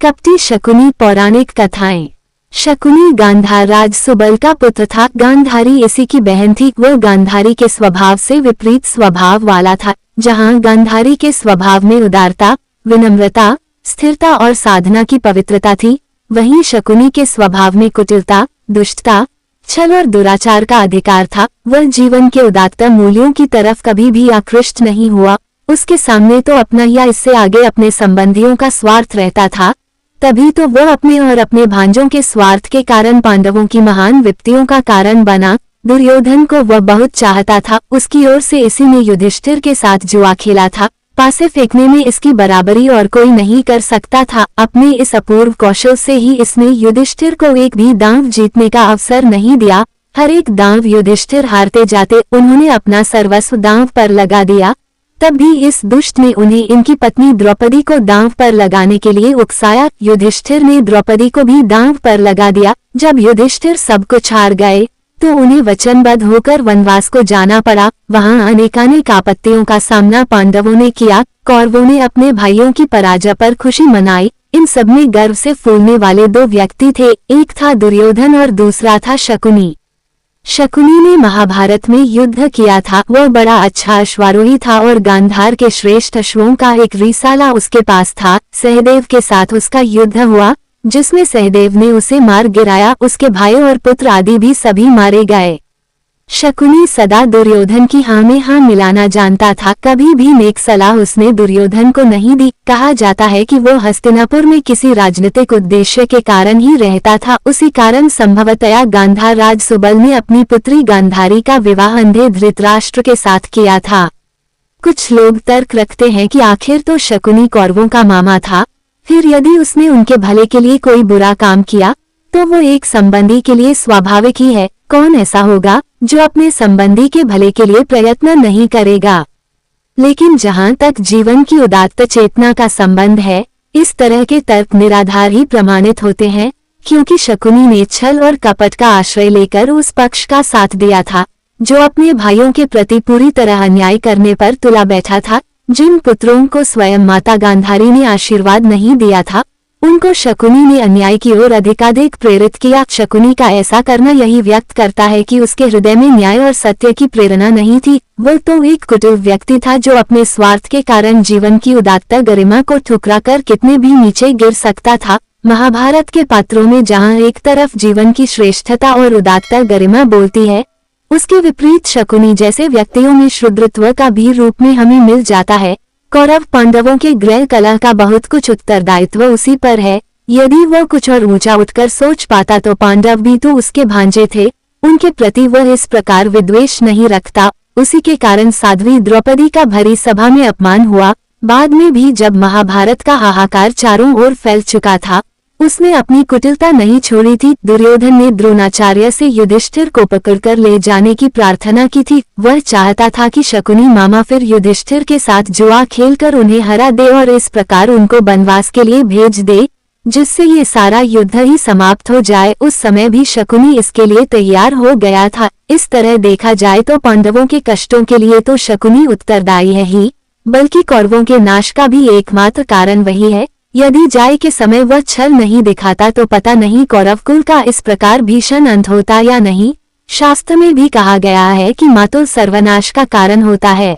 कपटी शकुनी। पौराणिक कथाएं। शकुनी गांधार राज सुबल का पुत्र था। गांधारी इसी की बहन थी। वह गांधारी के स्वभाव से विपरीत स्वभाव वाला था। जहां गांधारी के स्वभाव में उदारता, विनम्रता, स्थिरता और साधना की पवित्रता थी, वहीं शकुनी के स्वभाव में कुटिलता, दुष्टता, छल और दुराचार का अधिकार था। वह जीवन के उदात्त मूल्यों की तरफ कभी भी आकृष्ट नहीं हुआ। उसके सामने तो अपना या इससे आगे अपने संबंधियों का स्वार्थ रहता था। तभी तो वह अपने और अपने भांजों के स्वार्थ के कारण पांडवों की महान विपत्तियों का कारण बना। दुर्योधन को वह बहुत चाहता था। उसकी ओर से इसी ने युधिष्ठिर के साथ जुआ खेला था। पासे फेंकने में इसकी बराबरी और कोई नहीं कर सकता था। अपने इस अपूर्व कौशल से ही इसने युधिष्ठिर को एक भी दांव जीतने का अवसर नहीं दिया। हर एक दांव युधिष्ठिर हारते जाते। उन्होंने अपना सर्वस्व दांव पर लगा दिया। तब भी इस दुष्ट ने उन्हें इनकी पत्नी द्रौपदी को दांव पर लगाने के लिए उकसाया। युधिष्ठिर ने द्रौपदी को भी दांव पर लगा दिया। जब युधिष्ठिर सब कुछ हार गए तो उन्हें वचनबद्ध होकर वनवास को जाना पड़ा। वहां अनेकानेक आपत्तियों का सामना पांडवों ने किया। कौरवों ने अपने भाइयों की पराजय पर खुशी मनाई। इन सब में गर्व से फूलने वाले दो व्यक्ति थे। एक था दुर्योधन और दूसरा था शकुनी। शकुनी ने महाभारत में युद्ध किया था। वह बड़ा अच्छा अश्वारोही था और गांधार के श्रेष्ठ अश्वों का एक रिसाला उसके पास था। सहदेव के साथ उसका युद्ध हुआ, जिसमें सहदेव ने उसे मार गिराया। उसके भाई और पुत्र आदि भी सभी मारे गए। शकुनी सदा दुर्योधन की हाँ में हाँ मिलाना जानता था। कभी भी नेक सलाह उसने दुर्योधन को नहीं दी। कहा जाता है कि वो हस्तिनापुर में किसी राजनीतिक उद्देश्य के कारण ही रहता था। उसी कारण संभवतया गांधार राज सुबल ने अपनी पुत्री गांधारी का विवाह अंधे धृतराष्ट्र के साथ किया था। कुछ लोग तर्क रखते हैं कि आखिर तो शकुनी कौरवों का मामा था। फिर यदि उसने उनके भले के लिए कोई बुरा काम किया तो वो एक संबंधी के लिए स्वाभाविक ही है। कौन ऐसा होगा जो अपने संबंधी के भले के लिए प्रयत्न नहीं करेगा। लेकिन जहां तक जीवन की उदात्त चेतना का संबंध है, इस तरह के तर्क निराधार ही प्रमाणित होते हैं, क्योंकि शकुनी ने छल और कपट का आश्रय लेकर उस पक्ष का साथ दिया था जो अपने भाइयों के प्रति पूरी तरह अन्याय करने पर तुला बैठा था। जिन पुत्रों को स्वयं माता गांधारी ने आशीर्वाद नहीं दिया था, उनको शकुनी ने अन्याय की ओर अधिकाधिक प्रेरित किया। शकुनी का ऐसा करना यही व्यक्त करता है कि उसके हृदय में न्याय और सत्य की प्रेरणा नहीं थी। वो तो एक कुटिल व्यक्ति था जो अपने स्वार्थ के कारण जीवन की उदात्त गरिमा को ठुकरा कर कितने भी नीचे गिर सकता था। महाभारत के पात्रों में जहाँ एक तरफ जीवन की श्रेष्ठता और उदात्त गरिमा बोलती है, उसके विपरीत शकुनी जैसे व्यक्तियों में शूद्रत्व का भी रूप में हमें मिल जाता है। कौरव पांडवों के गृह कलह का बहुत कुछ उत्तरदायित्व उसी पर है। यदि वह कुछ और ऊंचा उठकर सोच पाता तो पांडव भी तो उसके भांजे थे। उनके प्रति वह इस प्रकार विद्वेष नहीं रखता। उसी के कारण साध्वी द्रौपदी का भरी सभा में अपमान हुआ। बाद में भी जब महाभारत का हाहाकार चारों ओर फैल चुका था, उसने अपनी कुटिलता नहीं छोड़ी थी। दुर्योधन ने द्रोणाचार्य से युधिष्ठिर को पकड़कर ले जाने की प्रार्थना की थी। वह चाहता था कि शकुनी मामा फिर युधिष्ठिर के साथ जुआ खेलकर उन्हें हरा दे और इस प्रकार उनको वनवास के लिए भेज दे, जिससे ये सारा युद्ध ही समाप्त हो जाए। उस समय भी शकुनी इसके लिए तैयार हो गया था। इस तरह देखा जाए तो पांडवों के कष्टों के लिए तो शकुनी उत्तरदायी है ही, बल्कि कौरवों के नाश का भी एकमात्र कारण वही है। यदि जाए के समय वह छल नहीं दिखाता तो पता नहीं कौरव कुल का इस प्रकार भीषण अंत होता या नहीं। शास्त्र में भी कहा गया है कि मातुल सर्वनाश का कारण होता है।